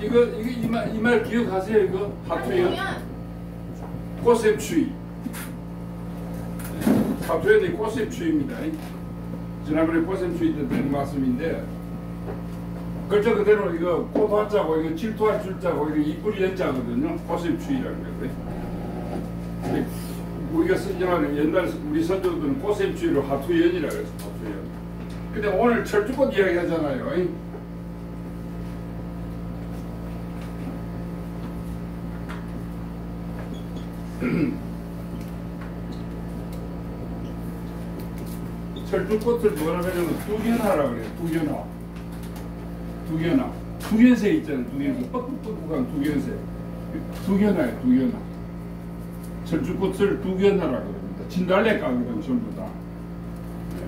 이 말 기억하세요? 이거 하투연 꽃샘추위. 하투연이 꽃샘추위입니다. 지난번에 꽃샘추위 때 드린 말씀인데, 글자 그대로 이거 꽃화자고 이거 질투할 줄자고 이거 이뿔이 연자거든요. 꽃샘추위라는 거예요. 우리가 쓰지만 옛날 우리 선조들은 꽃샘추위로 하투연이라고 해서 하투연. 근데 오늘 철쭉꽃 이야기 하잖아요. 철쭉꽃을 뭐라 그러냐면 두견화라고 그래요. 두견화. 두견색 있잖아요. 두견색. 뻑뻑뻑한 두견색. 두견화예요. 두견화. 철쭉꽃을 두견화라고 그럽니다. 진달래가거든 전부 다. 네.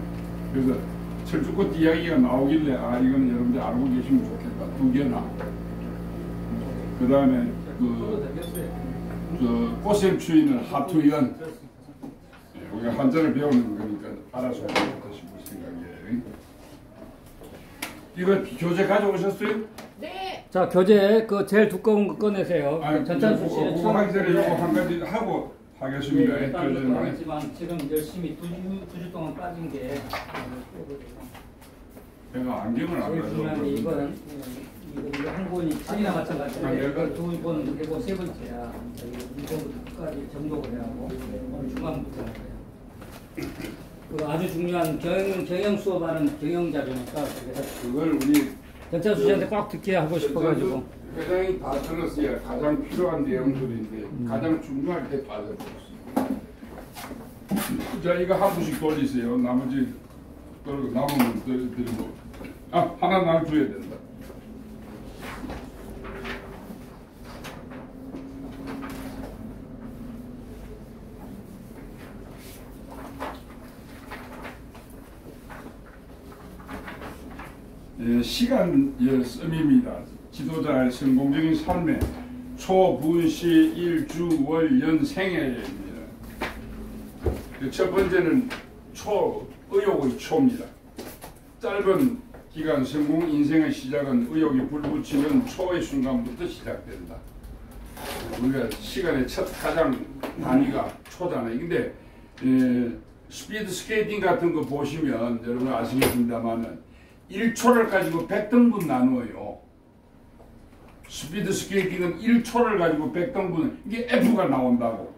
그래서 철쭉꽃 이야기가 나오길래 이건 여러분들 알고 계시면 좋겠다. 두견화. 그 다음에 꽃샘추위는 하투연. 네, 우리가 한자를 배우는 거니까 알아서 하시고 생각이에요. 이거 교재 가져오셨어요? 네. 자, 교재 그 제일 두꺼운 거 꺼내세요. 전찬수 씨는 그거 하기 전에 이거 한 가지 하고 하겠습니다. 네, 하지만 지금 열심히 두 주 동안 빠진 게 내가 안경을 안 가져왔는데 이거는 이거 한 권이 책이나 마찬가지로 두 번 되고 세 번째야. 이번부터 끝까지 정독을 해하고 오늘 중간부터 할 거예요. 그 아주 중요한 경영 수업하는 경영 자료니까 그래서 그걸 우리 전찬수 씨한테 꼭 듣게 하고 싶어가지고 회장이 다 들었어야 가장 필요한 내용들인데 가장 중요할 때 빠져들었어요. 자, 이거 한 분씩 돌리세요. 나머지 남으면 드리고 하나 날 줘야 된다. 시간 씀입니다. 지도자의 성공적인 삶의 초분시 일주월연생애입니다. 첫 번째는 의욕의 초입니다. 짧은 기간 성공 인생의 시작은 의욕이 불붙이는 초의 순간부터 시작된다. 우리가 시간의 첫 가장 단위가 초잖아요. 근데 스피드 스케이팅 같은 거 보시면 여러분 아시겠습니다만은 1초를 가지고 100등분 나누어요. 스피드 스케이팅은 1초를 가지고 100등분, 이게 F가 나온다고.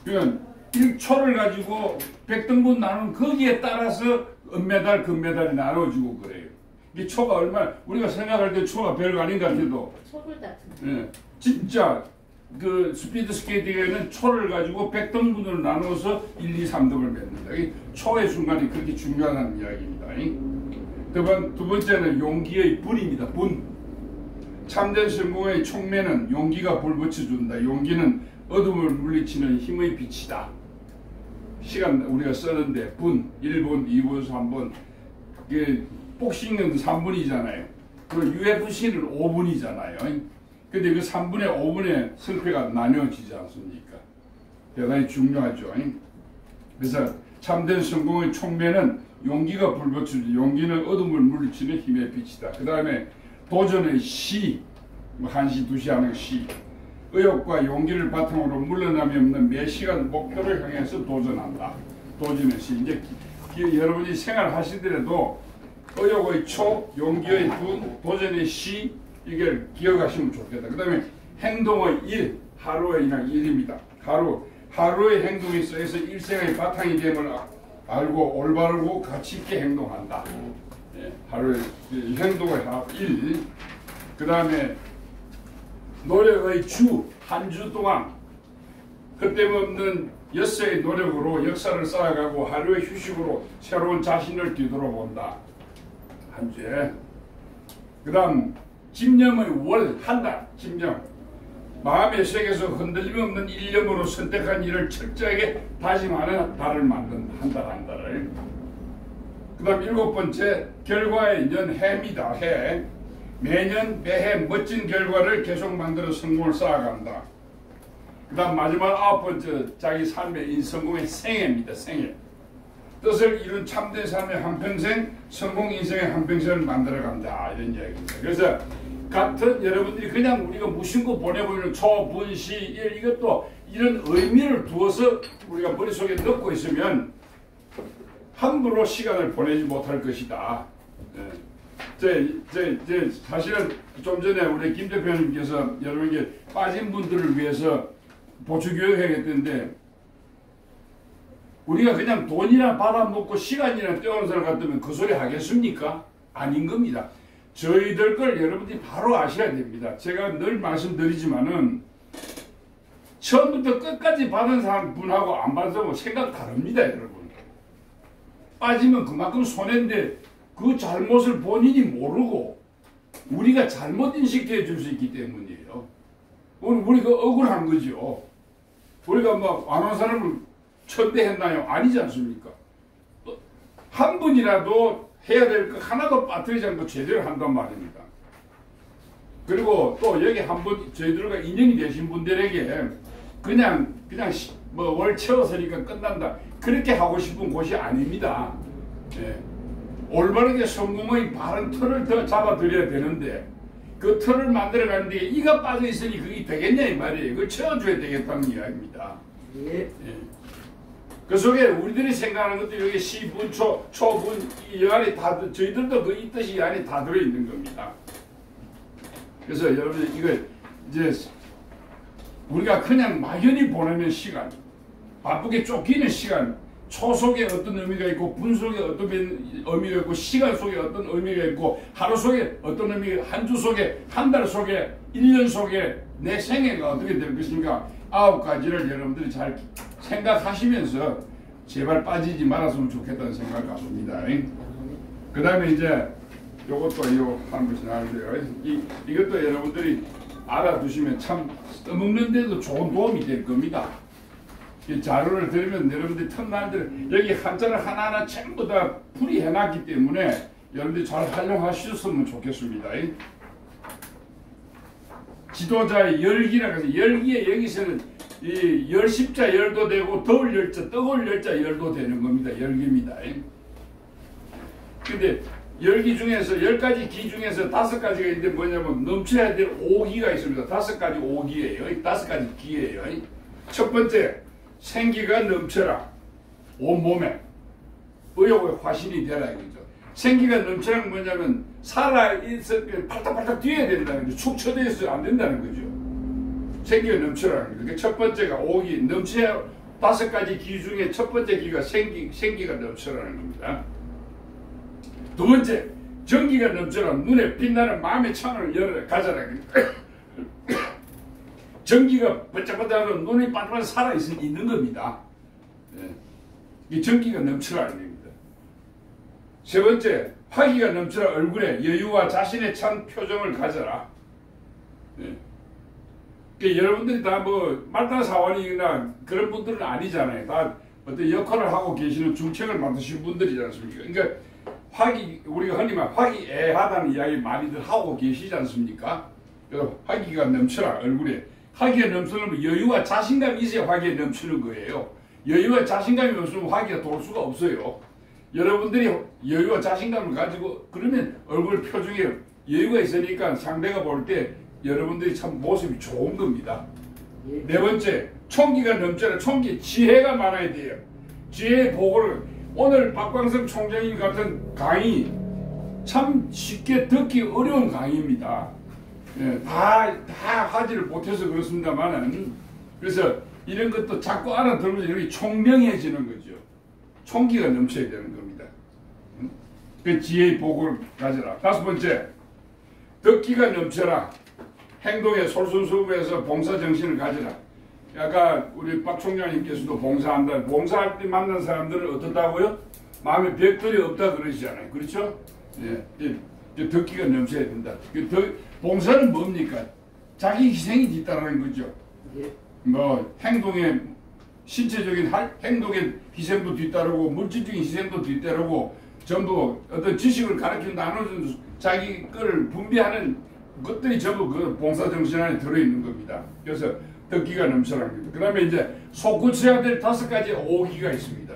그러니까 1초를 가지고 100등분 나누면 거기에 따라서 은메달, 금메달이 나눠지고 그래요. 이게 초가 얼마나, 우리가 생각할 때 초가 별거 아닌 것 같아도. 초를 다투는. 진짜 그 스피드 스케이팅에는 초를 가지고 100등분으로 나눠서 1, 2, 3등을 맺는다. 초의 순간이 그렇게 중요하다는 이야기입니다. 두 번째는 용기의 분입니다. 분. 참된 성공의 촉매는 용기가 불붙여준다. 용기는 어둠을 물리치는 힘의 빛이다. 시간 우리가 쓰는데 분, 1분, 2분, 3분. 이게 복싱은 3분이잖아요. 그리고 UFC는 5분이잖아요. 근데 그 3분의 5분의 승패가 나뉘어지지 않습니까? 대단히 중요하죠. 그래서 참된 성공의 촉매는 용기가 불붙이죠. 용기는 어둠을 물리치는 힘의 빛이다. 그 다음에 도전의 시, 1시, 2시 하는 시. 의욕과 용기를 바탕으로 물러남이 없는 매 시간 목표를 향해서 도전한다. 도전의 시. 이제 여러분이 생활하시더라도 의욕의 초, 용기의 분, 도전의 시, 이걸 기억하시면 좋겠다. 그 다음에 행동의 일, 하루의 그냥 일입니다. 하루의 행동이 쌓여서 일생의 바탕이 됨을 알고 올바르고 가치 있게 행동한다. 하루의 행동의 일. 그 다음에 노력의 주, 한 주 동안 헛됨없는 엿새의 노력으로 역사를 쌓아가고 하루의 휴식으로 새로운 자신을 뒤돌아본다. 한 주에. 그 다음 집념의 월, 한 달, 집념. 마음의 세계에서 흔들림 없는 일념으로 선택한 일을 철저하게 다짐하는 달을 만든 한 달을. 그 다음 7번째, 결과의 년, 해입니다. 해. 매년 매해 멋진 결과를 계속 만들어 성공을 쌓아간다. 그 다음 마지막 9번째, 자기 삶의 성공의 생애입니다. 생애. 뜻을 이룬 참된 삶의 한평생, 성공 인생의 한평생을 만들어간다. 이런 이야기입니다. 그래서 같은 여러분들이 그냥 우리가 무심코 보내보이는 초, 분, 시, 일 이것도 이런 의미를 두어서 우리가 머릿속에 넣고 있으면 함부로 시간을 보내지 못할 것이다. 사실은 좀 전에 우리 김 대표님께서 여러분에게 빠진 분들을 위해서 보충교육해야겠는데 우리가 그냥 돈이나 받아먹고 시간이나 떼어오는 사람 같으면 그 소리 하겠습니까? 아닌 겁니다. 저희들 걸 여러분들이 바로 아셔야 됩니다. 제가 늘 말씀드리지만은 처음부터 끝까지 받은 사람 분하고 안 받은 사람하고 생각 다릅니다, 여러분. 빠지면 그만큼 손해인데 그 잘못을 본인이 모르고 우리가 잘못 인식해 줄 수 있기 때문이에요. 우리가 억울한 거죠. 우리가 막 안 온 사람을 천대했나요? 아니지 않습니까? 한 분이라도 해야 될 거 하나도 빠뜨리지 않고 제대로 한단 말입니다. 그리고 또 여기 한 분 저희들과 인연이 되신 분들에게 그냥 뭐 월 채워서니까 끝난다 그렇게 하고 싶은 곳이 아닙니다. 예. 올바르게 성공의 바른 틀을 더 잡아드려야 되는데 그 틀을 만들어가는데 이가 빠져 있으니 그게 되겠냐 이 말이에요. 그걸 채워줘야 되겠다는 이야기입니다. 예. 예. 그 속에 우리들이 생각하는 것도 여기 시분, 초분 이 안에 다 저희들도 그 이 뜻이 이 안에 다 들어있는 겁니다. 그래서 여러분 이거 이제 우리가 그냥 막연히 보내는 시간, 바쁘게 쫓기는 시간, 초 속에 어떤 의미가 있고 분 속에 어떤 의미가 있고 시간 속에 어떤 의미가 있고 하루 속에 어떤 의미가 한 주 속에 한 달 속에 1년 속에 내 생애가 어떻게 될 것인가 9가지를 여러분들이 잘 생각하시면서 제발 빠지지 말았으면 좋겠다는 생각을 갖습니다. 그 다음에 이제 요것도 이거 한 번씩 나오는데요. 이것도 여러분들이 알아두시면 참 써먹는데도 좋은 도움이 될 겁니다. 이 자료를 들으면 여러분들이 틈날들 여기 한자를 하나하나 전부 다 풀이해놨기 때문에 여러분들이 잘 활용하셨으면 좋겠습니다. 지도자의 열기라고 해서 열기에 여기서는 이 열십자 열도 되고 더울 열자 뜨거울 열자 열도 되는 겁니다. 열기입니다. 근데 열기 중에서 10가지 기 중에서 5가지가 있는데 뭐냐면 넘쳐야 될 오기가 있습니다. 5가지 오기예요. 5가지 기예요. 첫 번째 생기가 넘쳐라. 온몸에 의욕의 화신이 되라 이거죠. 생기가 넘쳐라는 뭐냐면 살아있어 팔딱팔딱 뛰어야 된다는 거죠. 축 처져 있어도 안 된다는 거죠. 생기가 넘쳐라는 거죠. 첫 번째가 오기 넘쳐야 5가지 기 중에 첫 번째 기가 생기가 넘쳐라는 겁니다. 두 번째 전기가 넘쳐라. 눈에 빛나는 마음의 창을 열어 가져라. 전기가 번쩍번쩍하고 눈이 반짝반짝 살아있는 겁니다. 네. 이 전기가 넘쳐라는 겁니다. 세 번째, 화기가 넘쳐라. 얼굴에 여유와 자신의 찬 표정을 가져라. 네. 그러니까 여러분들이 다 뭐 말단 사원이나 그런 분들은 아니잖아요. 다 어떤 역할을 하고 계시는 중책을 맡으신 분들이지 않습니까? 그러니까 우리가 흔히 말 화기애애하다는 이야기 많이들 하고 계시지 않습니까? 그래서 화기가 넘쳐라. 얼굴에 화기가 넘치면 여유와 자신감이 있어야 화기가 넘치는 거예요. 여유와 자신감이 없으면 화기가 돌 수가 없어요. 여러분들이 여유와 자신감을 가지고 그러면 얼굴 표정에 여유가 있으니까 상대가 볼 때 여러분들이 참 모습이 좋은 겁니다. 네 번째, 총기가 넘쳐라. 총기, 지혜가 많아야 돼요. 지혜의 보고를 오늘 박광석 총장님 같은 강의 참 쉽게 듣기 어려운 강의입니다. 예, 다 하지를 못해서 그렇습니다만은 그래서 이런 것도 자꾸 알아들으면 여기 총명해지는 거죠. 총기가 넘쳐야 되는 겁니다. 그 지혜의 복을 가져라. 다섯 번째, 덕기가 넘쳐라. 행동에 솔선수범해서 봉사정신을 가져라. 아까 우리 박 총장님께서도 봉사한다. 봉사할 때 만난 사람들은 어떻다고요? 마음에 벽돌이 없다 그러시잖아요. 그렇죠? 예, 덕기가 넘쳐야 된다. 봉사는 뭡니까? 자기 희생이 뒤따르는 거죠. 뭐 행동에 신체적인 행동의 희생도 뒤따르고 물질적인 희생도 뒤따르고 전부 어떤 지식을 가르쳐 나눠주는 자기 거를 분배하는 것들이 전부 그 봉사정신 안에 들어있는 겁니다. 그래서 덕기가 넘쳐라는 겁니다. 그 다음에 이제 솟구쳐야 될 5가지 오기가 있습니다.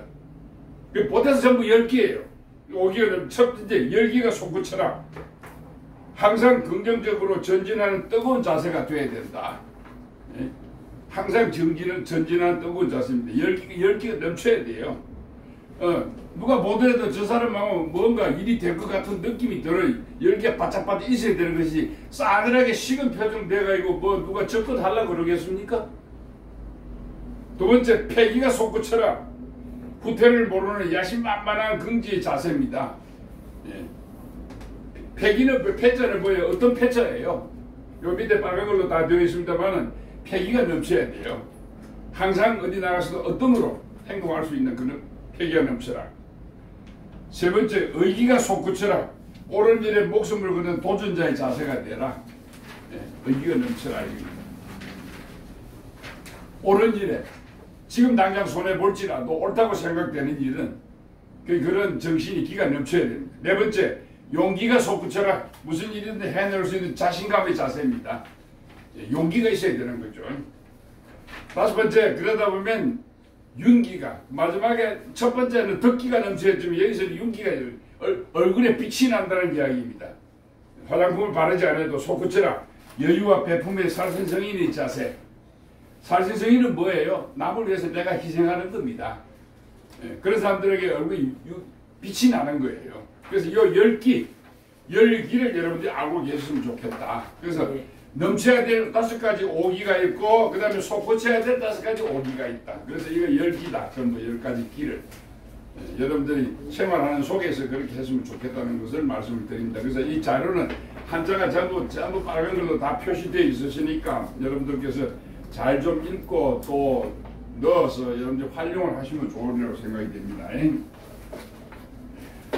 그 보태서 전부 10개예요. 오기가 첫 번째 열기가 솟구쳐라. 항상 긍정적으로 전진하는 뜨거운 자세가 돼야 된다. 예? 항상 전진하는 뜨거운 자세입니다. 열기가 넘쳐야 돼요. 누가 보더라도 저 사람하고 뭔가 일이 될 것 같은 느낌이 들어요. 열기가 바짝바짝 있어야 되는 것이 싸늘하게 식은 표정 돼가지고 뭐 누가 접근하려고 그러겠습니까? 두 번째, 패기가 솟구쳐라. 후퇴를 모르는 야심만만한 긍지의 자세입니다. 예. 패기는 패자는 뭐예요? 어떤 패자예요? 요 밑에 빨간 걸로 다 되어 있습니다만은 패기가 넘쳐야 돼요. 항상 어디 나가서도 어떤으로 행동할 수 있는 그런 패기가 넘쳐라. 세 번째, 의기가 솟구쳐라. 옳은 일에 목숨을 거는 도전자의 자세가 되라. 예. 의기가 넘쳐라. 옳은 일에 지금 당장 손해볼지라도 옳다고 생각되는 일은 그런 정신이 기가 넘쳐야 됩니다. 네 번째, 용기가 솟구쳐라. 무슨 일이든 해낼 수 있는 자신감의 자세입니다. 용기가 있어야 되는 거죠. 다섯 번째, 그러다 보면 윤기가, 마지막에 첫 번째는 덕기가 넘쳐야지만 여기서는 윤기가 얼굴에 빛이 난다는 이야기입니다. 화장품을 바르지 않아도 솟구쳐라. 여유와 배품의 살신성인의 자세. 살신성인은 뭐예요? 남을 위해서 내가 희생하는 겁니다. 그런 사람들에게 얼굴이 빛이 나는 거예요. 그래서 이 열기를 여러분들이 알고 계셨으면 좋겠다. 그래서 넘쳐야 될 5가지 오기가 있고 그 다음에 솟구쳐야 될 5가지 오기가 있다. 그래서 이거 열기다. 전부 10가지 기를 여러분들이 생활하는 속에서 그렇게 했으면 좋겠다는 것을 말씀을 드립니다. 그래서 이 자료는 한자가 전부 빨간 걸로 다 표시되어 있으시니까 여러분들께서 잘 좀 읽고 또 넣어서 여러분들 활용을 하시면 좋으리라고 생각이 됩니다.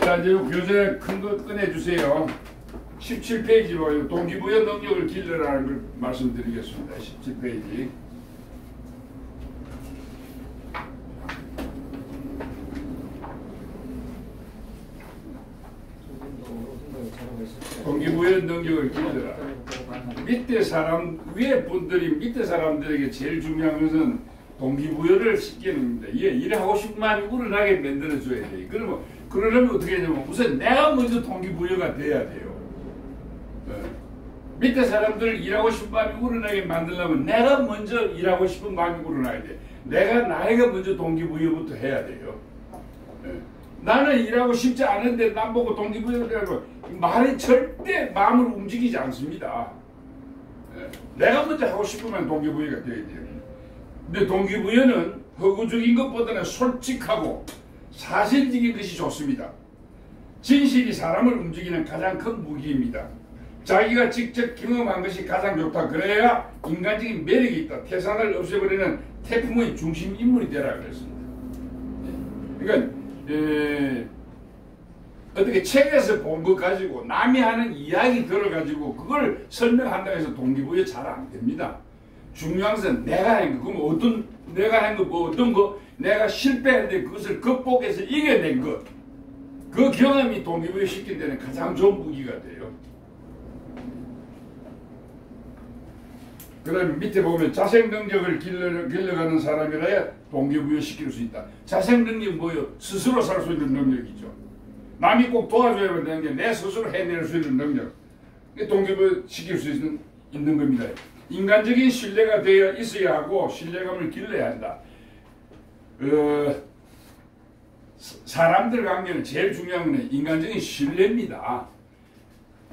자, 이제 교재 큰 거 꺼내주세요. 17페이지로 동기부여 능력을 길러라는 걸 말씀드리겠습니다. 17페이지. 동기부여 능력을 길러라. 밑에 사람, 위에 분들이 밑에 사람들에게 제일 중요한 것은 동기부여를 시키는 겁니다. 일을 하고 싶은 마음이 우러나게 만들어줘야 돼요. 그러려면 어떻게 하냐면 우선 내가 먼저 동기부여가 돼야 돼요. 밑에 사람들 일하고 싶은 마음이 우러나게 만들려면 내가 먼저 일하고 싶은 마음이 우러나야 돼. 나이가 먼저 동기부여부터 해야 돼요. 나는 일하고 싶지 않은데 남 보고 동기부여를 하고 말이 절대 마음을 움직이지 않습니다. 내가 먼저 하고 싶으면 동기부여가 돼야 돼요. 근데 동기부여는 허구적인 것보다는 솔직하고 사실적인 것이 좋습니다. 진실이 사람을 움직이는 가장 큰 무기입니다. 자기가 직접 경험한 것이 가장 좋다. 그래야 인간적인 매력이 있다. 태산을 없애버리는 태풍의 중심 인물이 되라 그랬습니다. 그러니까 어떻게 책에서 본 것 가지고 남이 하는 이야기 들어가지고 그걸 설명한다고 해서 동기부여 잘 안 됩니다. 중요한 것은 내가 한 거, 그럼 내가 한 거, 어떤 거, 내가 실패했는데 그것을 극복해서 이겨낸 것, 그 경험이 동기부여 시킨 데는 가장 좋은 무기가 돼요. 그 다음에 밑에 보면 자생 능력을 길러가는 사람이라야 동기부여 시킬 수 있다. 자생 능력은 뭐예요? 스스로 살 수 있는 능력이죠. 남이 꼭 도와줘야 되는 게 내 스스로 해낼 수 있는 능력. 동기부여 시킬 수 있는 겁니다. 인간적인 신뢰가 되어 있어야 하고 신뢰감을 길러야 한다. 사람들 관계는 제일 중요한 건 인간적인 신뢰입니다.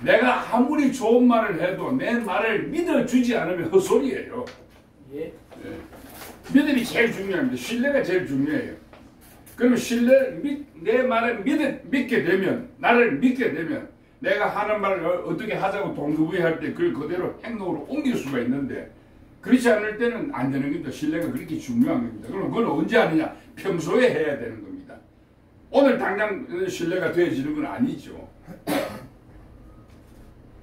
내가 아무리 좋은 말을 해도 내 말을 믿어주지 않으면 헛소리예요. 예. 믿음이 제일 중요합니다. 신뢰가 제일 중요해요. 그러면 내 말을 믿게 되면, 나를 믿게 되면 내가 하는 말을 어떻게 하자고 동기부여할 때 그걸 그대로 행동으로 옮길 수가 있는데 그렇지 않을 때는 안 되는 겁니다. 신뢰가 그렇게 중요한 겁니다. 그럼 그건 언제 하느냐? 평소에 해야 되는 겁니다. 오늘 당장 신뢰가 되어지는 건 아니죠.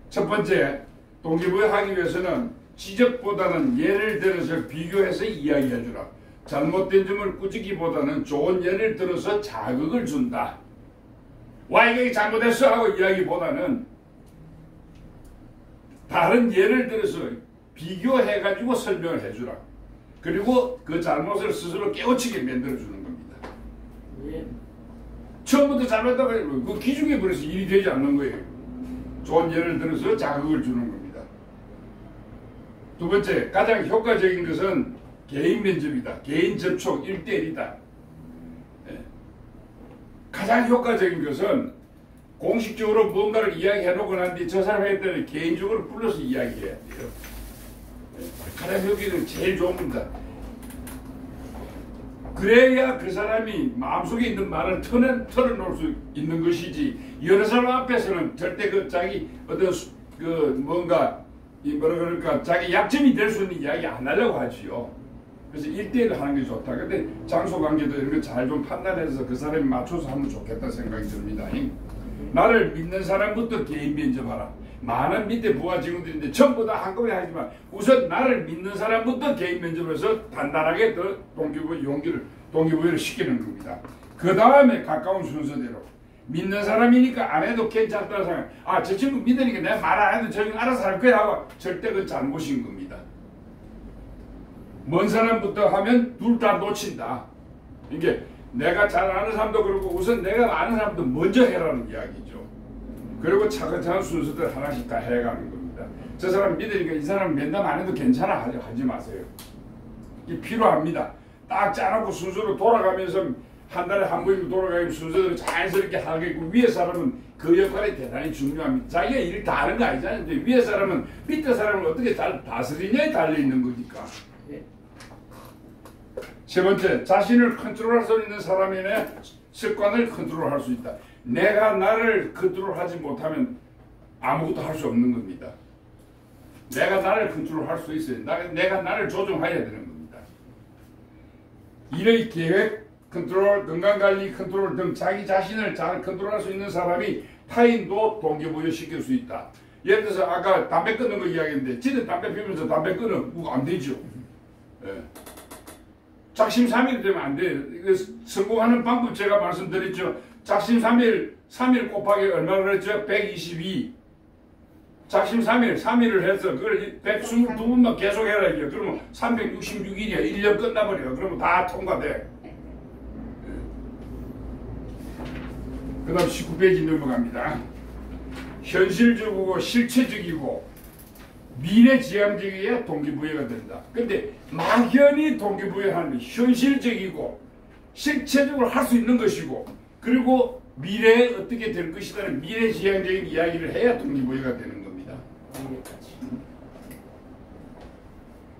첫 번째, 동기부여하기 위해서는 지적보다는 예를 들어서 비교해서 이야기해주라. 잘못된 점을 꾸짖기보다는 좋은 예를 들어서 자극을 준다. 와, 이게 잘못했어 하고 이야기보다는 다른 예를 들어서 비교해가지고 설명을 해주라. 그리고 그 잘못을 스스로 깨우치게 만들어주는 겁니다. 처음부터 잘못했다고 그 기중에 버려서 일이 되지 않는 거예요. 좋은 예를 들어서 자극을 주는 겁니다. 두 번째, 가장 효과적인 것은 개인 면접이다. 개인 접촉 1대1이다. 가장 효과적인 것은 공식적으로 무언가를 이야기해놓고 난 뒤 저 사람에 대해 개인적으로 불러서 이야기해야 돼요. 가장 효과는 제일 좋은 겁니다. 그래야 그 사람이 마음속에 있는 말을 털어놓을 수 있는 것이지, 여러 사람 앞에서는 절대 그 자기 어떤 뭔가 뭐라 그럴까 자기 약점이 될 수 있는 이야기 안 하려고 하지요. 그래서 1대1 하는 게 좋다. 근데 장소 관계도 이런 거 잘 좀 판단해서 그 사람에 맞춰서 하면 좋겠다 생각이 듭니다. 나를 믿는 사람부터 개인 면접하라. 많은 밑에 부하 직원들인데 전부 다 한꺼번에 하지만 우선 나를 믿는 사람부터 개인 면접해서 단단하게 더 동기부여를 시키는 겁니다. 그 다음에 가까운 순서대로 믿는 사람이니까 안 해도 괜찮다는 생각. 아, 저 친구 믿으니까 내가 말 안 해도 저 친구 알아서 할 거야 하고 절대 그건 잘못인 겁니다. 먼 사람부터 하면 둘 다 놓친다. 이게 내가 잘 아는 사람도 그렇고 우선 내가 아는 사람도 먼저 해라는 이야기죠. 그리고 차근차근 순서대로 하나씩 다 해가는 겁니다. 저 사람 믿으니까 이 사람 면담 안 해도 괜찮아 하지 마세요. 이게 필요합니다. 딱 짜놓고 순서로 돌아가면서 한 달에 한 번이면 돌아가면 순서대로 자연스럽게 하겠고, 위에 사람은 그 역할이 대단히 중요합니다. 자기가 일을 다 하는 거 아니잖아요. 근데 위에 사람은 밑에 사람을 어떻게 잘 다스리냐에 달려있는 거니까. 세 번째, 자신을 컨트롤할 수 있는 사람의 습관을 컨트롤할 수 있다. 내가 나를 컨트롤하지 못하면 아무것도 할 수 없는 겁니다. 내가 나를 컨트롤할 수 있어요. 내가 나를 조정해야 되는 겁니다. 일의 계획 컨트롤, 건강관리 컨트롤 등 자기 자신을 잘 컨트롤할 수 있는 사람이 타인도 동기부여시킬 수 있다. 예를 들어서 아까 담배 끊는 거 이야기했는데 지는 담배 피우면서 담배 끊으면 안 되죠. 예. 작심삼일이 되면 안 돼요. 성공하는 방법 제가 말씀드렸죠. 작심삼일, 3일 곱하기 얼마 그랬죠? 122. 작심삼일, 3일을 해서 그걸 122번만 계속 해라 이게. 그러면 366일이야. 1년 끝나버려. 그러면 다 통과돼. 그 다음 19페이지 넘어갑니다. 현실적이고 실체적이고 미래지향적이어야 동기부여가 된다. 근데 막연히 동기부여하는 현실적이고 실체적으로 할 수 있는 것이고, 그리고 미래에 어떻게 될 것이라는 미래지향적인 이야기를 해야 동기부여가 되는 겁니다.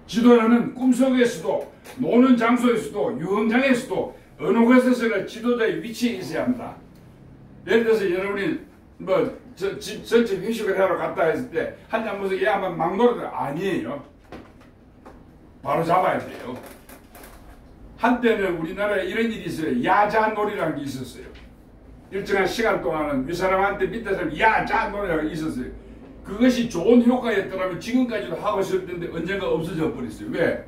지도자는 꿈속에서도 노는 장소에서도 유흥장에서도 어느 곳에서나 지도자의 위치에 있어야 한다. 예를 들어서 여러분이 전체 회식을 하러 갔다 했을 때 한잔 먹어서 얘 한번 막 놀아도 아니에요. 바로 잡아야 돼요. 한때는 우리나라에 이런 일이 있어요. 야자놀이라는 게 있었어요. 일정한 시간 동안은 윗사람한테 밑에 사람 야자놀이라는 게 있었어요. 그것이 좋은 효과였더라면 지금까지도 하고 있을 텐데 언젠가 없어져 버렸어요. 왜?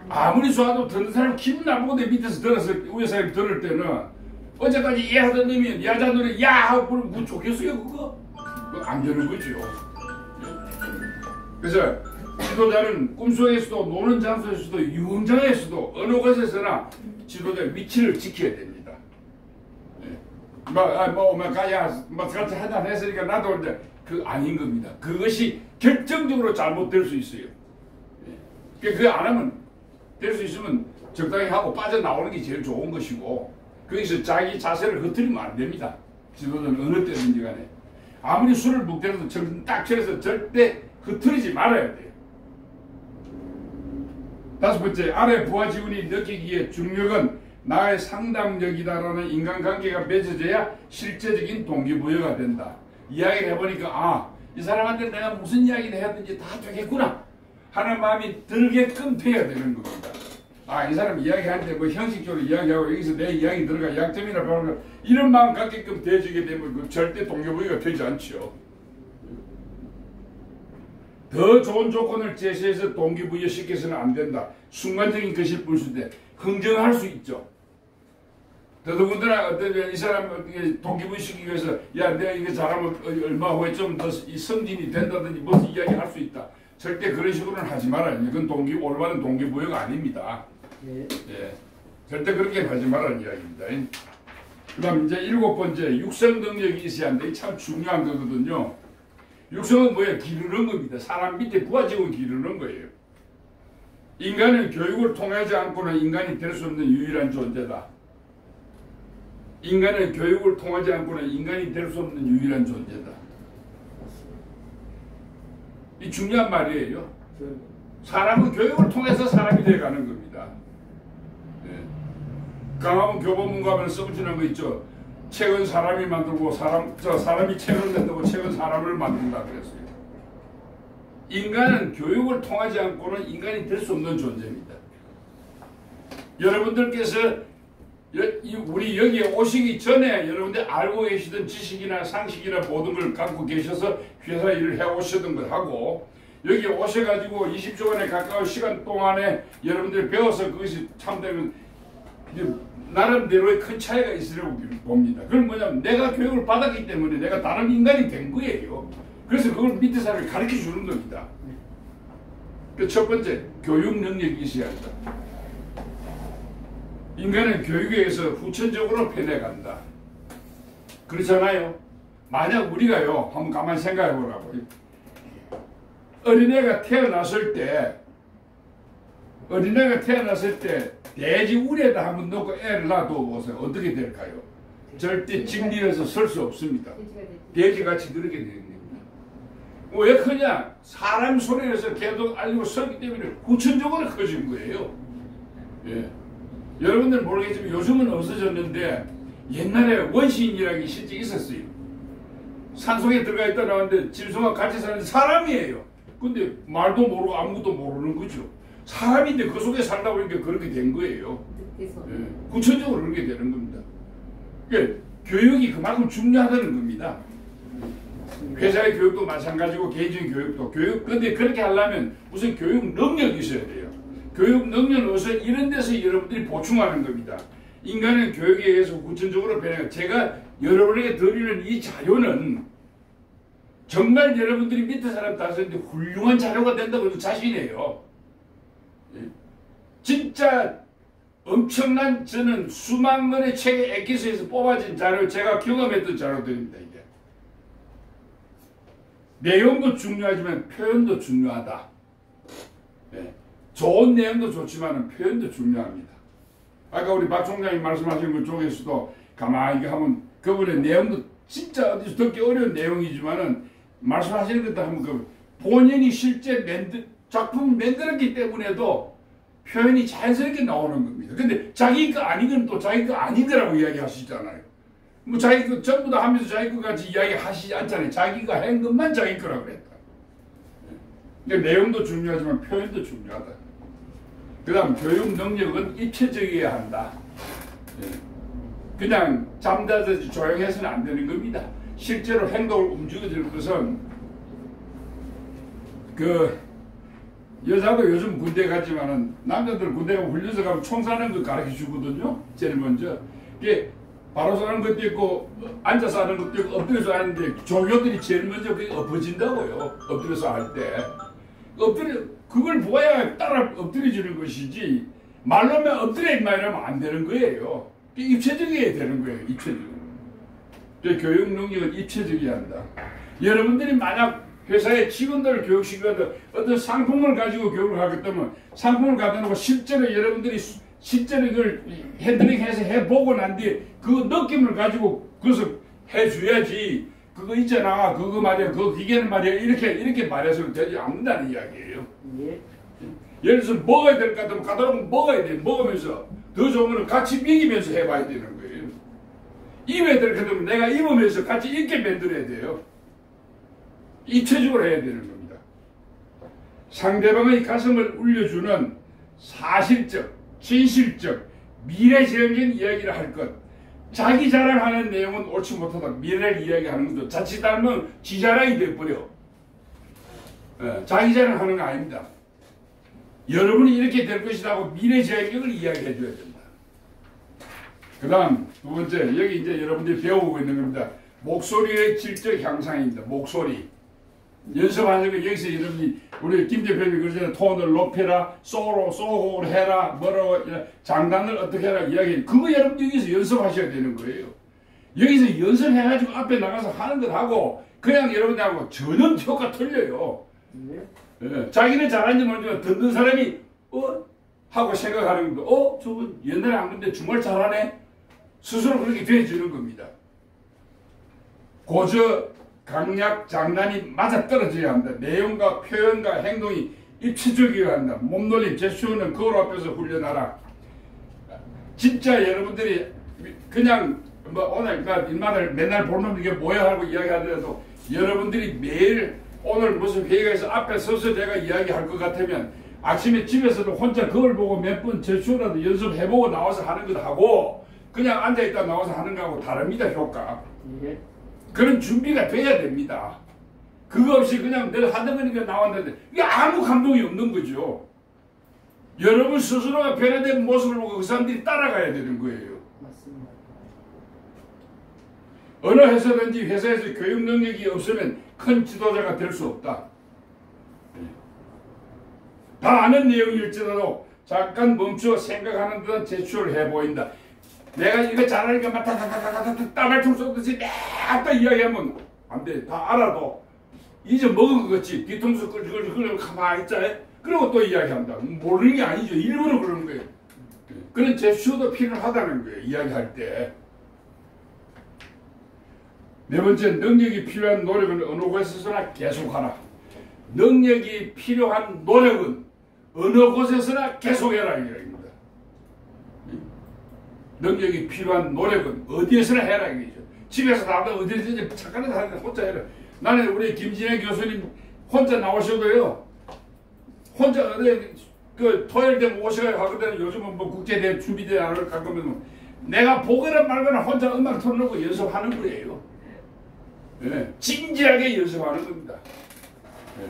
아무리 좋아도 듣는 사람 기분 나쁘고 내 밑에서 들어서 위에 사람이 들을 때는 어제까지 예 하던 놈이 야자놀이 야 하고 부르면 뭐 좋겠어요 그거? 그거 안 되는 거죠. 그래서 지도자는 꿈속에서도 노는 장소에서도 유흥장에서도 어느 곳에서나 지도자의 위치를 지켜야 됩니다. 같이 한잔 했으니까 나도 이제 그 아닌 겁니다. 그것이 결정적으로 잘못될 수 있어요. 그거 안 하면 될 수 있으면 적당히 하고 빠져나오는 게 제일 좋은 것이고, 거기서 자기 자세를 흐트리면 안 됩니다. 지도자는 어느 때든지 간에. 아무리 술을 먹더라도 딱 쳐서 절대 흐트리지 말아야 돼요. 다섯 번째, 아래 부하 직원이 느끼기에 중력은 나의 상담력이다라는 인간관계가 맺어져야 실제적인 동기부여가 된다. 이야기를 해보니까 이 사람한테 내가 무슨 이야기를 해야든지 다 되겠구나 하는 마음이 들게끔 돼야 되는 겁니다. 이 사람 이야기하는데 뭐 형식적으로 이야기하고 여기서 내 이야기 들어가 약점이나 바로 이런 마음 갖게끔 돼지게 되면 그 절대 동기부여가 되지 않죠. 더 좋은 조건을 제시해서 동기부여 시켜서는 안 된다. 순간적인 것일 뿐인데 흥정할 수 있죠. 더더군다나 어떤 이 사람 동기부여 시키기 위해서 야 내가 이거 잘하면 얼마 후에 좀 더 성진이 된다든지 무슨 이야기 할 수 있다. 절대 그런 식으로는 하지 말아요. 이건 올바른 동기부여가 아닙니다. 예. 절대 그렇게 하지 말라는 이야기입니다. 그 다음 이제 일곱 번째, 육성 능력이 있어야 하는데 참 중요한 거거든요. 육성은 뭐야? 기르는 겁니다. 사람 밑에 부하직을 기르는 거예요. 인간은 교육을 통하지 않고는 인간이 될 수 없는 유일한 존재다. 인간은 교육을 통하지 않고는 인간이 될 수 없는 유일한 존재다. 이 중요한 말이에요. 사람은 교육을 통해서 사람이 되어가는 겁니다. 네. 강화문 교보문 가면 써붙이는 거 있죠. 책은 사람이 만들고 사람이 책을 만들고 책은 사람을 만든다 그랬어요. 인간은 교육을 통하지 않고는 인간이 될 수 없는 존재입니다. 여러분들께서 우리 여기에 오시기 전에 여러분들 알고 계시던 지식이나 상식이나 모든 걸 갖고 계셔서 회사 일을 해오시던 걸 하고 여기 오셔가지고 20조간에 가까운 시간 동안에 여러분들이 배워서 그것이 참되면 나름대로의 큰 차이가 있으려고 봅니다. 그건 뭐냐면 내가 교육을 받았기 때문에 내가 다른 인간이 된 거예요. 그래서 그걸 밑에 사람을 가르쳐 주는 겁니다. 그 첫 번째, 교육 능력이 있어야 한다. 인간은 교육에 의해서 후천적으로 변해간다. 그렇잖아요. 만약 우리가요, 한번 가만히 생각해 보라고. 어린애가 태어났을 때 돼지 우리에다 한번 놓고 애를 놔둬보세요. 어떻게 될까요? 절대 직리해서 설 수 없습니다. 돼지같이 그렇게 되는 겁니다. 왜 크냐? 사람 손에서 계속 알리고 설기 때문에 후천적으로 커진 거예요. 예. 여러분들 모르겠지만 요즘은 없어졌는데 옛날에 원시인이라는 게 실제 있었어요. 산속에 들어가 있다 나왔는데 짐승과 같이 사는 사람이에요. 근데 말도 모르고 아무것도 모르는 거죠. 사람인데 그 속에 살다 보니까 그렇게 된 거예요. 예. 후천적으로 그렇게 되는 겁니다. 그러니까 교육이 그만큼 중요하다는 겁니다. 회사의 교육도 마찬가지고 개인적인 교육도 근데 그렇게 하려면 우선 교육 능력이 있어야 돼요. 교육 능력은 우선 이런 데서 여러분들이 보충하는 겁니다. 인간은 교육에 의해서 후천적으로 변해요. 제가 여러분에게 드리는 이 자료는 정말 여러분들이 밑에 사람 다 쓰는데 훌륭한 자료가 된다고 자신해요. 진짜 엄청난 저는 수만 권의 책의 엑기스에서 뽑아진 자료, 제가 경험했던 자료들입니다. 이게 내용도 중요하지만 표현도 중요하다. 네. 좋은 내용도 좋지만 표현도 중요합니다. 아까 우리 박 총장님 말씀하신 것 쪽에서도 가만히 하면 그분의 내용도 진짜 어디서 듣기 어려운 내용이지만은 말씀하시는 것도 한번 그 본인이 실제 작품을 만들었기 때문에도 표현이 자연스럽게 나오는 겁니다. 근데 자기 거 아닌 건 또 자기 거 아닌 거라고 이야기하시잖아요. 뭐 자기 거 전부 다 하면서 자기 거 같이 이야기하시지 않잖아요. 자기가 한 것만 자기 거라고 그랬다. 그러니까 내용도 중요하지만 표현도 중요하다. 그 다음 교육 능력은 입체적이어야 한다. 그냥 잠자듯이 조용해서는 안 되는 겁니다. 실제로 행동을 움직여줄 것은 여자도 요즘 군대 갔지만은 남자들 군대 가면 훈련소 가면 총 쏴는 거 가르쳐 주거든요. 제일 먼저. 이게 바로 쏘는 것도 있고 앉아서 하는 것도 있고 엎드려서 하는데 조교들이 제일 먼저 그게 엎어진다고요. 엎드려서 할 때. 그걸 보아야 따라 엎드려주는 것이지 말로만 엎드려 임마 이러면 안 되는 거예요. 입체적이어야 되는 거예요. 입체적. 교육 능력은 입체적이어야 한다. 여러분들이 만약 회사의 직원들을 교육시키거나 어떤 상품을 가지고 교육을 하겠다면 상품을 갖다 놓고 실제로 여러분들이 실제로 이걸 핸들링해서 해보고 난 뒤에 그 느낌을 가지고 그것을 해줘야지. 그거 있잖아. 그거 말이야. 그 기계는 말이야. 이렇게 말해서는 되지 않는다는 이야기예요. 예. 예를 들어서 먹어야 될 것 같으면 가다 보면 먹어야 돼. 먹으면서 더 좋은 거는 같이 먹이면서 해봐야 되는 거예요. 입어야 될 것 같으면 내가 입으면서 같이 입게 만들어야 돼요. 입체적으로 해야 되는 겁니다. 상대방의 가슴을 울려주는 사실적, 진실적, 미래지향적인 이야기를 할 것. 자기 자랑하는 내용은 옳지 못하다. 미래를 이야기하는 것도 자칫하면 지 자랑이 돼버려. 자기 자랑하는 거 아닙니다. 여러분이 이렇게 될 것이라고 미래지향적을 이야기해 줘야 된다. 그 다음 두 번째, 여기 이제 여러분들이 배워보고 있는 겁니다. 목소리의 질적 향상입니다. 목소리. 연습하는 거 여기서 여러분이 우리 김 대표님이 그러잖아요. 톤을 높여라, 쏘고 해라, 뭐라고 장단을 어떻게 해라 이야기. 그거 여러분 여기서 연습하셔야 되는 거예요. 여기서 연습해가지고 앞에 나가서 하는 걸 하고 그냥 여러분들하고 전혀 효과 틀려요. 네. 예, 자기는 잘하는지 모르지만 듣는 사람이 하고 생각하는 겁니다. 저분 옛날에 안 그런데 정말 잘하네. 스스로 그렇게 되어지는 겁니다. 고저 강약 장단이 맞아떨어져야 한다. 내용과 표현과 행동이 입체적이어야 한다. 몸놀림 제스처는 거울 앞에서 훈련하라. 진짜 여러분들이 그냥 오늘 일만을 맨날 보는 게 뭐야 하고 이야기하더라도 여러분들이 매일 오늘 무슨 회의가 있어 앞에 서서 내가 이야기할 것 같으면 아침에 집에서도 혼자 거울 보고 몇 번 제스처라도 연습해보고 나와서 하는 것 하고 그냥 앉아있다 나와서 하는 거하고 다릅니다. 효과. 예. 그런 준비가 돼야 됩니다. 그거 없이 그냥 늘 하던 거니까 나왔는데 이게 아무 감동이 없는 거죠. 여러분 스스로가 변화된 모습을 보고 그 사람들이 따라가야 되는 거예요. 맞습니다. 어느 회사든지 회사에서 교육 능력이 없으면 큰 지도자가 될 수 없다. 다 아는 내용일지라도 잠깐 멈춰 생각하는 듯한 제출을 해보인다. 내가 이거 잘하니까 막 다다다다다다 따발총 쏘듯이 막 이야기하면 안 돼. 다 알아도 잊어먹은 것 같이 뒤통수 끌끌끌 가만히 있자. 그리고 또 이야기한다. 모르는 게 아니죠. 일부러 그러는 거예요. 그런 제스처도 필요하다는 거예요. 이야기할 때. 네 번째, 능력이 필요한 노력은 어느 곳에서나 계속하라. 능력이 필요한 노력은 어느 곳에서나 계속해라 이 이야기입니다. 능력이 필요한 노력은 어디에서나 해라 이거죠. 집에서 나도 어디든지 잠깐은 하는데 혼자 해라. 나는 우리 김진애 교수님 혼자 나오셔도요. 혼자 어디 그 토요일 되면 오셔야 하거든요. 요즘은 뭐 국제대회 준비대회 안 갈 거면 내가 보거나 말거나 혼자 음악 틀어놓고 연습하는 거예요. 네, 진지하게 연습하는 겁니다. 네.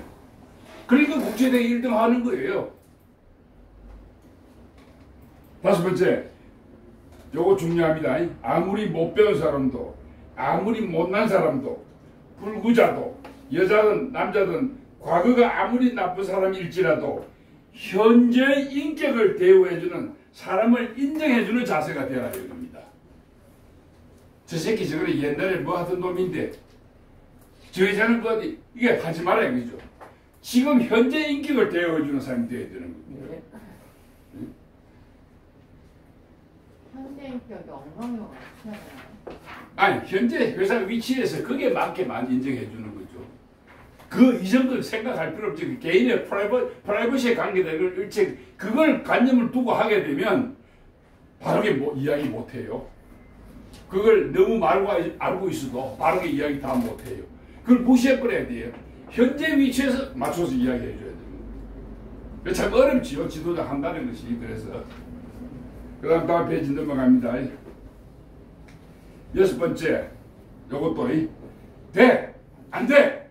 그러니까 국제대회 1등 하는 거예요. 다섯 번째, 요거 중요합니다. 아무리 못 배운 사람도, 아무리 못난 사람도, 불구자도, 여자든 남자든 과거가 아무리 나쁜 사람일지라도 현재 인격을 대우해주는 사람을 인정해주는 자세가 되어야 됩니다. 저 새끼 저거는 옛날에 뭐 하던 놈인데 저 여자는 뭐 이게 하지 마라 이거죠. 지금 현재 인격을 대우해주는 사람이 되어야 되는 겁니다. 네. 현대 인격이 엉망이 많잖아요. 아니 현재 회사 위치에서 그게 맞게만 인정해주는 거죠. 그 이전 걸 생각할 필요 없지. 개인의 프라이버시에 관계된 일체 그걸 관념을 두고 하게 되면 바르게 이야기 못해요. 그걸 너무 알고 있어도 바르게 이야기 다 못해요. 그걸 무시해버려야 돼요. 현재 위치에서 맞춰서 이야기해줘야 됩니다. 참 어렵지요. 지도자 한다는 것이. 그래서 그 다음 페이지 넘어갑니다. 여섯 번째, 요것도 돼! 안 돼!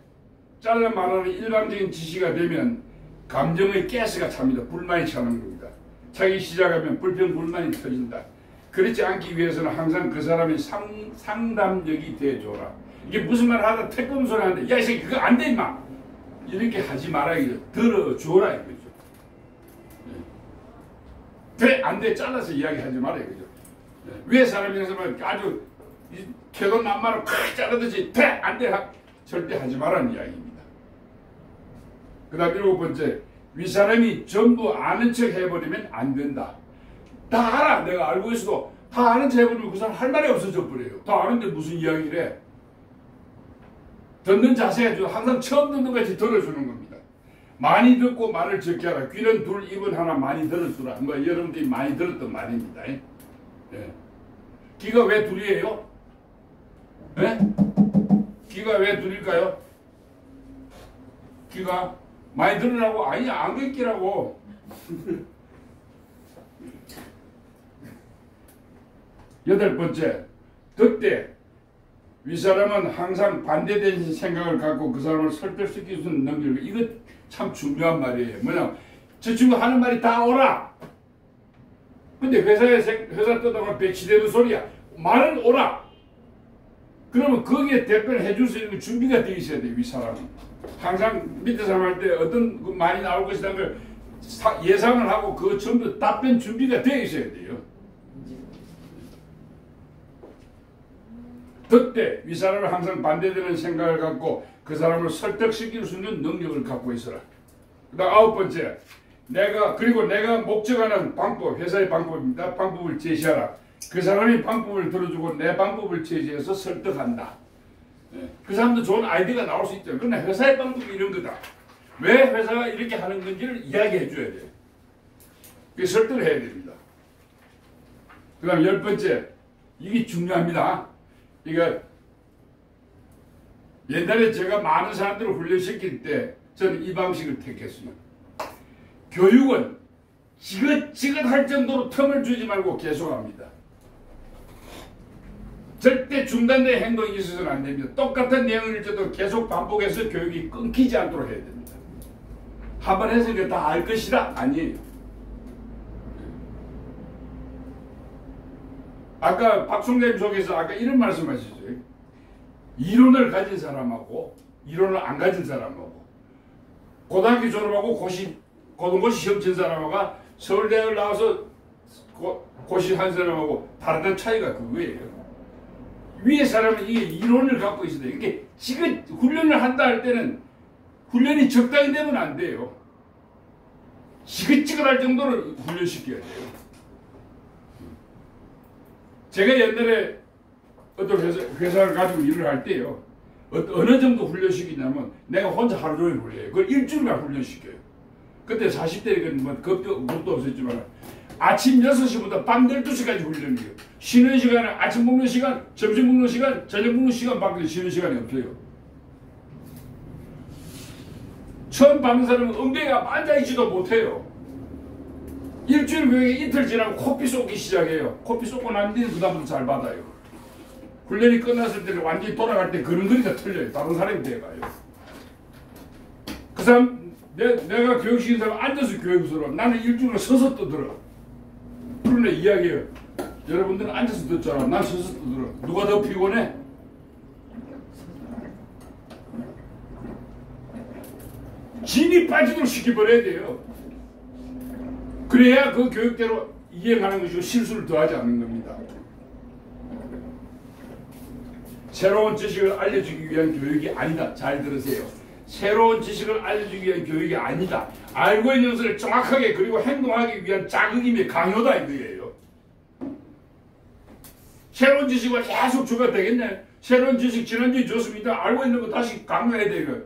잘라 말하는 일반적인 지시가 되면 감정의 가스가 찹니다. 불만이 차는 겁니다. 자기 시작하면 불평불만이 터진다. 그렇지 않기 위해서는 항상 그 사람이 상담력이 돼줘라. 이게 무슨 말 하다 태권 소리 하는데 야 이 새끼 그거 안 돼 임마! 이렇게 하지 마라 이거죠. 들어줘라 이거죠. 돼! 안 돼! 잘라서 이야기하지 마라 이거죠. 왜 사람이라서 아주 캐돈 남마를 콱 자르듯이 돼! 안 돼! 절대 하지 말라는 이야기입니다. 그 다음 일곱 번째, 윗사람이 전부 아는 척 해버리면 안 된다. 다 알아. 내가 알고 있어도 다 아는 척 해버리면 그 사람 할 말이 없어져 버려요. 다 아는데 무슨 이야기를 해. 듣는 자세가 항상 처음 듣는 것이 들어주는 겁니다. 많이 듣고 말을 적게 하라. 귀는 둘, 입은 하나 많이 들어주라. 뭐 여러분들이 많이 들었던 말입니다. 예. 귀가 왜 둘이에요? 예? 귀가 왜 둘일까요? 귀가 많이 들으라고? 아니 안경 끼라고. 여덟 번째, 듣되 윗사람은 항상 반대되는 생각을 갖고 그 사람을 설득시킬 수 있는 능력. 이거 참 중요한 말이에요. 뭐냐, 저 친구 하는 말이 다 오라. 근데 회사 떠나가 배치되는 소리야. 말은 오라. 그러면 거기에 대표를 해줄 수 있는 준비가 되어 있어야 돼. 윗사람은 항상 밑에 사람 할 때 어떤 그 말이 나올 것이라는 걸 예상을 하고 그 전부 답변 준비가 되어 있어야 돼요. 그때 위 사람을 항상 반대되는 생각을 갖고 그 사람을 설득시킬 수 있는 능력을 갖고 있어라. 그다음 9번째, 그리고 내가 목적하는 방법, 회사의 방법입니다. 방법을 제시하라. 그 사람이 방법을 들어주고 내 방법을 제시해서 설득한다. 그 사람도 좋은 아이디어가 나올 수 있죠. 그러나 회사의 방법이 이런 거다. 왜 회사가 이렇게 하는 건지를 이야기해 줘야 돼요. 그 설득을 해야 됩니다. 그 다음 10번째, 이게 중요합니다. 그러니까 옛날에 제가 많은 사람들을 훈련시킬 때 저는 이 방식을 택했어요. 교육은 지긋지긋할 정도로 틈을 주지 말고 계속합니다. 절대 중단된 행동이 있어서는 안 됩니다. 똑같은 내용을 줘도 계속 반복해서 교육이 끊기지 않도록 해야 됩니다. 한 번 해서 이게 다 알 것이다? 아니에요. 아까 박순대님 속에서 아까 이런 말씀 하셨죠. 이론을 가진 사람하고 이론을 안 가진 사람하고 고등학교 졸업하고 고등고시 시험 친 사람하고 서울대학을 나와서 고시 한 사람하고 다른 차이가 그거예요. 위에 사람은 이게 이론을 갖고 있어야 돼요. 이게 지금 훈련을 한다 할 때는 훈련이 적당히 되면 안 돼요. 지긋지긋할 정도로 훈련시켜야 돼요. 제가 옛날에 어떤 회사를 가지고 일을 할 때요. 어느 정도 훈련시키냐면 내가 혼자 하루 종일 훈련해요. 그걸 일주일간 훈련시켜요. 그때 40대니까 뭐 겁도 없었지만 아침 6시부터 밤 12시까지 훈련이에요. 쉬는 시간은 아침 먹는 시간, 점심 먹는 시간, 저녁 먹는 시간밖에 쉬는 시간이 없어요. 처음 받는 사람은 엉덩이가 앉아있지도 못해요. 일주일 교육에 이틀 지나고 코피 쏟기 시작해요. 코피 쏟고 난 뒤에 그 다음부터 잘 받아요. 훈련이 끝났을 때는 완전히 돌아갈 때 걸음걸이가 틀려요. 다른 사람이 돼가요. 그 사람, 내가 교육시킨 사람 앉아서 교육을 들어. 나는 일주일에 서서 떠들어. 그러네 이야기해요. 여러분들은 앉아서 듣잖아. 난 서서 떠들어. 누가 더 피곤해? 진이 빠지도록 시켜버려야 돼요. 그래야 그 교육대로 이행하는 것이고 실수를 더하지 않는 겁니다. 새로운 지식을 알려주기 위한 교육이 아니다. 잘 들으세요. 새로운 지식을 알려주기 위한 교육이 아니다. 알고 있는 것을 정확하게 그리고 행동하기 위한 자극임의 강요다 이거예요. 새로운 지식을 계속 줘야 되겠네. 새로운 지식 지난주에 줬습니다. 알고 있는 거 다시 강요해야 돼요.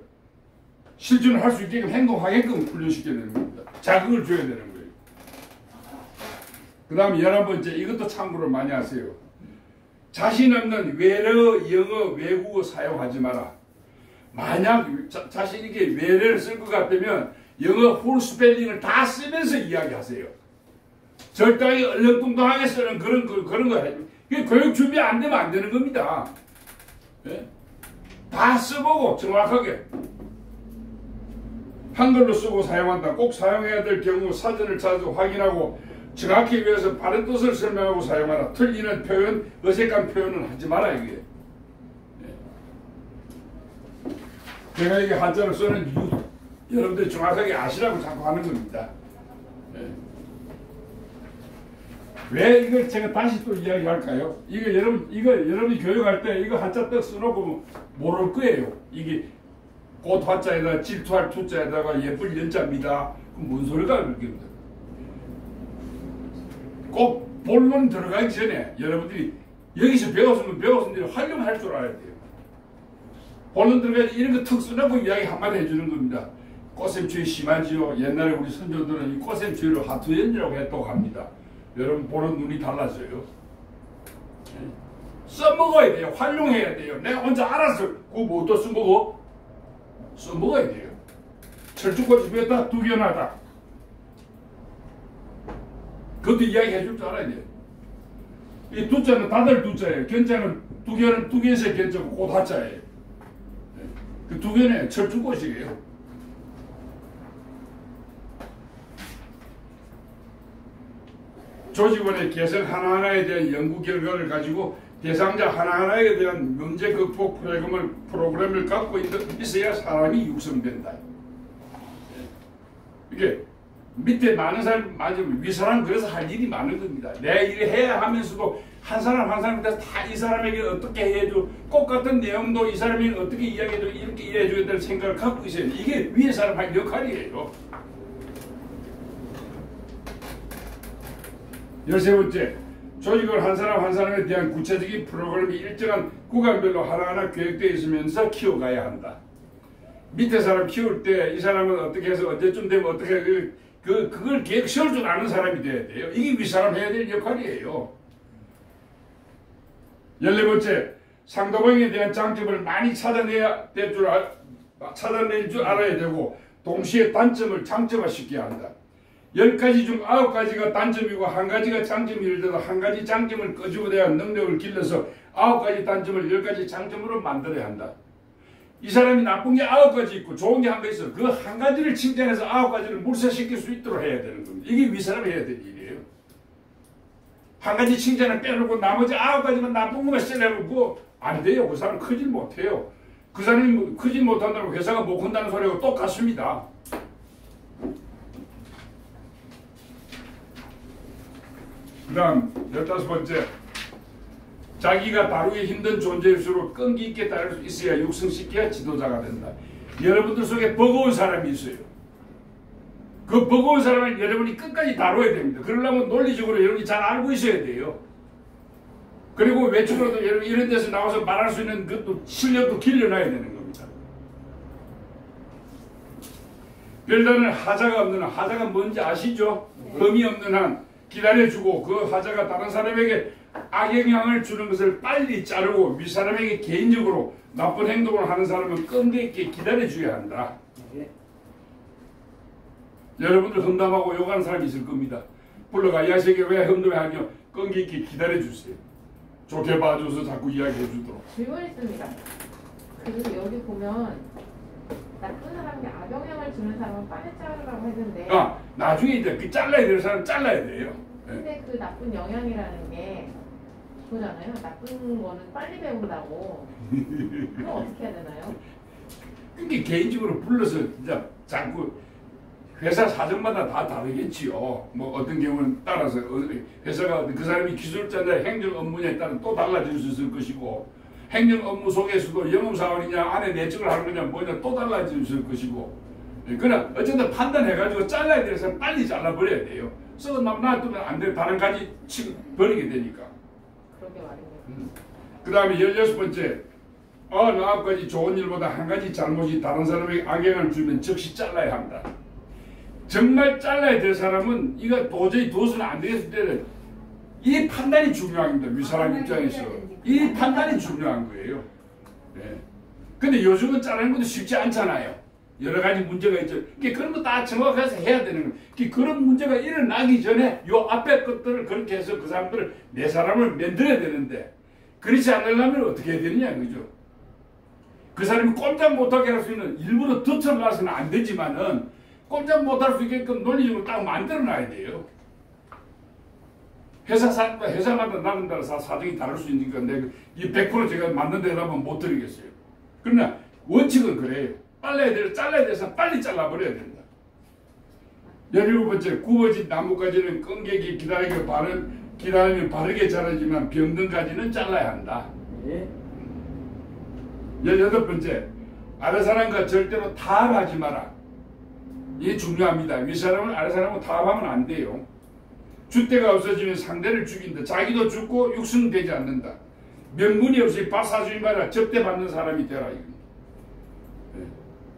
실천을 할 수 있게끔 행동하게끔 훈련시켜야 되는 겁니다. 자극을 줘야 되는 거예요. 그 다음 11번째, 이것도 참고로 많이 하세요. 자신 없는 외래어, 영어, 외국어 사용하지 마라. 만약 자신 있게 외래를 쓸 것 같으면 영어 풀 스펠링을 다 쓰면서 이야기하세요. 절대하게 얼렁뚱땅하게 쓰는 그런 거 해요. 교육 준비 안 되면 안 되는 겁니다. 네? 다 써보고 정확하게. 한글로 쓰고 사용한다. 꼭 사용해야 될 경우 사전을 찾아서 확인하고 정확히 위해서 바른 뜻을 설명하고 사용하라. 틀리는 표현, 어색한 표현은 하지 마라 이게. 제가 이게 한자를 쓰는 이유 여러분들이 정확하게 아시라고 자꾸 하는 겁니다. 왜 이걸 제가 다시 또 이야기할까요? 이거 여러분이 교육할 때 이거 한자 떡 써놓고 모를 거예요. 이게 꽃 화자에다가 질투할 투자에다가 예쁠 연자입니다. 그럼 뭔 소리가 그렇게입니다. 꼭 본론 들어가기 전에 여러분들이 여기서 배웠으면 배웠은 대로 활용할 줄 알아야 돼요. 본론 들어가서 이런 거 턱 써놓고 이야기 한마디 해주는 겁니다. 꽃샘추위 심하지요. 옛날에 우리 선조들은 이 꽃샘추위를 하투연이라고 했다고 합니다. 여러분 보는 눈이 달라져요. 써먹어야 돼요. 활용해야 돼요. 내가 혼자 알아서 그거 뭐또 써먹어? 써먹어야 돼요. 철쭉꽃이 피었다 두견하다. 그것도 이야기해 줄 줄 알아야 돼요. 이 두자는 다들 두자예요. 견자는 두견에서 견자고 꽃 하자예요. 그 두견에 철쭉꽃이에요. 조직원의 개성 하나하나에 대한 연구 결과를 가지고 대상자 하나하나에 대한 문제 극복 프로그램을 갖고 있어야 사람이 육성된다. 이게 밑에 많은 사람 맞으면 윗사람 그래서 할 일이 많은 겁니다. 내 일을 해야 하면서도 한 사람 한 사람에 대해서 다 이 사람에게 어떻게 해야죠? 똑같은 내용도 이 사람에게 어떻게 이야기해도 이렇게 이해해줘야 될 생각을 갖고 있어야 돼. 이게 위에 사람 할 역할이에요. 13번째, 조직을 한 사람 한 사람에 대한 구체적인 프로그램이 일정한 구간별로 하나하나 계획되어 있으면서 키워가야 한다. 밑에 사람 키울 때 이 사람은 어떻게 해서 언제쯤 되면 어떻게 그걸 계획 세울 줄 아는 사람이 돼야 돼요. 이게 윗사람 해야 될 역할이에요. 14번째, 상대방에 대한 장점을 많이 찾아낼 줄 알아야 되고 동시에 단점을 장점화시켜야 한다. 10가지 중 9가지가 단점이고 1가지가 장점일 때도 1가지 장점을 끄집어내야 능력을 길러서 9가지 단점을 10가지 장점으로 만들어야 한다. 이 사람이 나쁜 게 9가지 있고 좋은 게 한 개 있어. 그 1가지를 칭찬해서 9가지를 물사시킬 수 있도록 해야 되는 겁니다. 이게 윗사람이 해야 될 일이에요. 1가지 칭찬을 빼놓고 나머지 9가지만 나쁜 것만 쎄내놓고 안 돼요. 그 사람 크질 못해요. 그 사람이 크질 못한다고 회사가 못 큰다는 소리하고 똑같습니다. 그 다음 15번째, 자기가 다루기 힘든 존재일수록 끈기 있게 다룰 수 있어야 육성시켜야 지도자가 된다. 여러분들 속에 버거운 사람이 있어요. 그 버거운 사람을 여러분이 끝까지 다뤄야 됩니다. 그러려면 논리적으로 여러분이 잘 알고 있어야 돼요. 그리고 외적으로도 여러분 이런 데서 나와서 말할 수 있는 것도 실력도 길러놔야 되는 겁니다. 별다른 하자가 없는 한, 하자가 뭔지 아시죠? 범위 없는 한 기다려주고 그 하자가 다른 사람에게 악영향을 주는 것을 빨리 자르고 윗사람에게 개인적으로 나쁜 행동을 하는 사람은 끈기 있게 기다려줘야 한다. 여러분들 험담하고 욕하는 사람이 있을 겁니다. 불러가 이 새끼 왜 험담하냐? 끈기 있게 기다려주세요. 좋게 봐줘서 자꾸 이야기해 주도록. 질문 있습니다. 그리고 여기 보면 나쁜 사람이 악영향을 주는 사람은 빨리 자르라고 했는데 나중에 이제 그 잘라야 될 사람 잘라야 돼요. 근데 그 나쁜 영향이라는 게 그거잖아요. 나쁜 거는 빨리 배운다고. 그럼 어떻게 해야 되나요? 그게 개인적으로 불러서 이제 자꾸 회사 사정마다 다 다르겠지요. 뭐 어떤 경우는 따라서 회사가 그 사람이 기술자냐 행정 업무냐에 따라 또 달라질 수 있을 것이고 행정 업무 속에서도 영업사원이냐 안에 내적을 하는 거냐 뭐냐 또 달라질 수 있을 것이고 그러나 어쨌든 판단해가지고 잘라야 될 사람 빨리 잘라버려야 돼요. 썩어 놔두면 안 돼. 다른 가지 버리게 되니까. 그러게 말이네요. 그 다음에 16번째 9가지 좋은 일보다 한 가지 잘못이 다른 사람에게 악영향을 주면 즉시 잘라야 한다. 정말 잘라야 될 사람은 이거 도저히 둬서는 안 되겠을 때는 이 판단이 중요합니다. 윗사람 입장에서 이 판단이 중요한 거예요. 네. 근데 요즘은 자르는 것도 쉽지 않잖아요. 여러 가지 문제가 있죠. 그런 거 다 정확해서 해야 되는 거예요. 그런 문제가 일어나기 전에 요 앞에 것들을 그렇게 해서 그 사람들을 내 사람을 만들어야 되는데 그렇지 않으려면 어떻게 해야 되느냐 그죠. 그 사람이 꼼짝 못하게 할 수 있는 일부러 덧쳐놔서는 안 되지만은 꼼짝 못할 수 있게끔 논리적으로 딱 만들어놔야 돼요. 회사마다 나는 따라 사정이 다를 수 있는 건데 이 100% 제가 맞는 데다 하면 못 드리겠어요. 그러나 원칙은 그래요. 잘라야 돼서 빨리 잘라버려야 된다. 17번째, 구워진 나무까지는 끈기있게 기다리면 바르게 자라지만 병든까지는 잘라야 한다. 18번째, 아랫사람과 절대로 타협하지 마라. 이게 중요합니다. 윗사람은 아랫사람하고 타협하면 안 돼요. 줏대가 없어지면 상대를 죽인다. 자기도 죽고 육성되지 않는다. 명분이 없이 밥 사주지 마라. 접대받는 사람이 되라.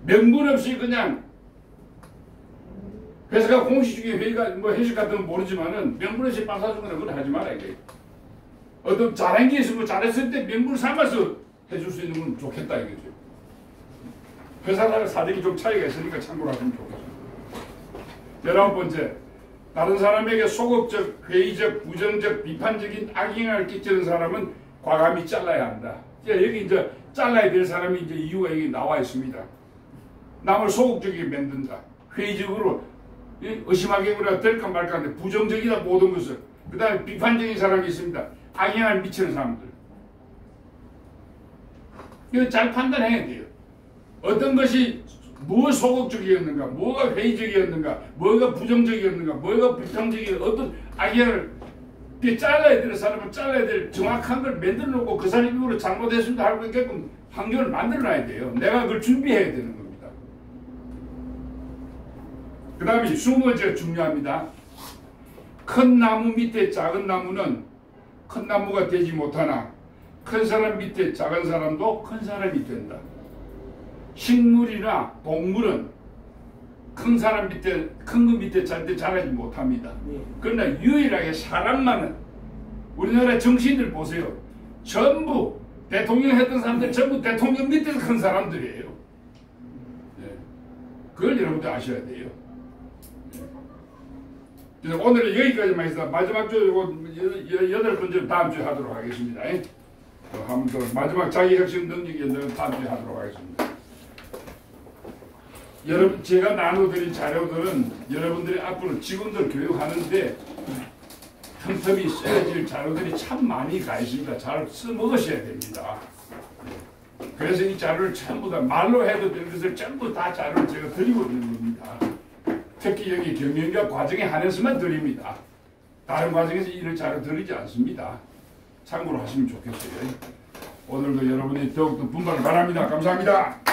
명분 없이 그냥 회사가 공식 중에 회의가 뭐 회식 같은 건 모르지만은 명분 없이 밥 사주거나 그건 하지 마라. 이게. 어떤 잘한 게 있으면 잘했을 때 명분을 삼아서 해줄 수 있는 건 좋겠다 이거죠. 회사랑 사정이 좀 차이가 있으니까 참고로 하시면 좋겠습니다. 19번째, 다른 사람에게 소극적, 회의적, 부정적, 비판적인 악영향을 끼치는 사람은 과감히 잘라야 한다. 여기 이제 잘라야 될 사람이 이제 이유가 여기 나와 있습니다. 남을 소극적이게 만든다. 회의적으로 의심하게 될까 말까 하는데 부정적이다 모든 것을. 그 다음에 비판적인 사람이 있습니다. 악영향을 미치는 사람들. 이거 잘 판단해야 돼요. 어떤 것이 무엇 소극적이었는가, 뭐가 회의적이었는가, 뭐가 부정적이었는가, 뭐가 비판적이었는가, 어떤 악영향을 그 잘라야 될 사람은 잘라야 될 정확한 걸 만들어 놓고 그 사람이 이후로 잘못했습니다 하고 있게끔 환경을 만들어 놔야 돼요. 내가 그걸 준비해야 되는 겁니다. 그 다음에 20번째가 중요합니다. 큰 나무 밑에 작은 나무는 큰 나무가 되지 못하나 큰 사람 밑에 작은 사람도 큰 사람이 된다. 식물이나 동물은 큰 사람 밑에 큰 거 밑에 절대 자라지 못합니다. 그러나 유일하게 사람만은 우리나라 정치인들 보세요. 전부 대통령 했던 사람들 전부 대통령 밑에서 큰 사람들이에요. 네. 그걸 여러분들 아셔야 돼요. 그래서 오늘은 여기까지만 해서 마지막 주 여덟 번째 다음 주에 하도록 하겠습니다. 한번 더 마지막 자기혁신 능력 연습은 다음 주에 하도록 하겠습니다. 여러분 제가 나눠드린 자료들은 여러분들이 앞으로 직원들 교육하는데 틈틈이 써질 자료들이 참 많이 가 있습니다. 잘 써먹으셔야 됩니다. 그래서 이 자료를 전부 다 말로 해도 되는 것을 전부 다 자료를 제가 드리고 있는 겁니다. 특히 여기 경영과 과정에 한해서만 드립니다. 다른 과정에서 이런 자료 드리지 않습니다. 참고로 하시면 좋겠어요. 오늘도 여러분이 더욱더 분발을 바랍니다. 감사합니다.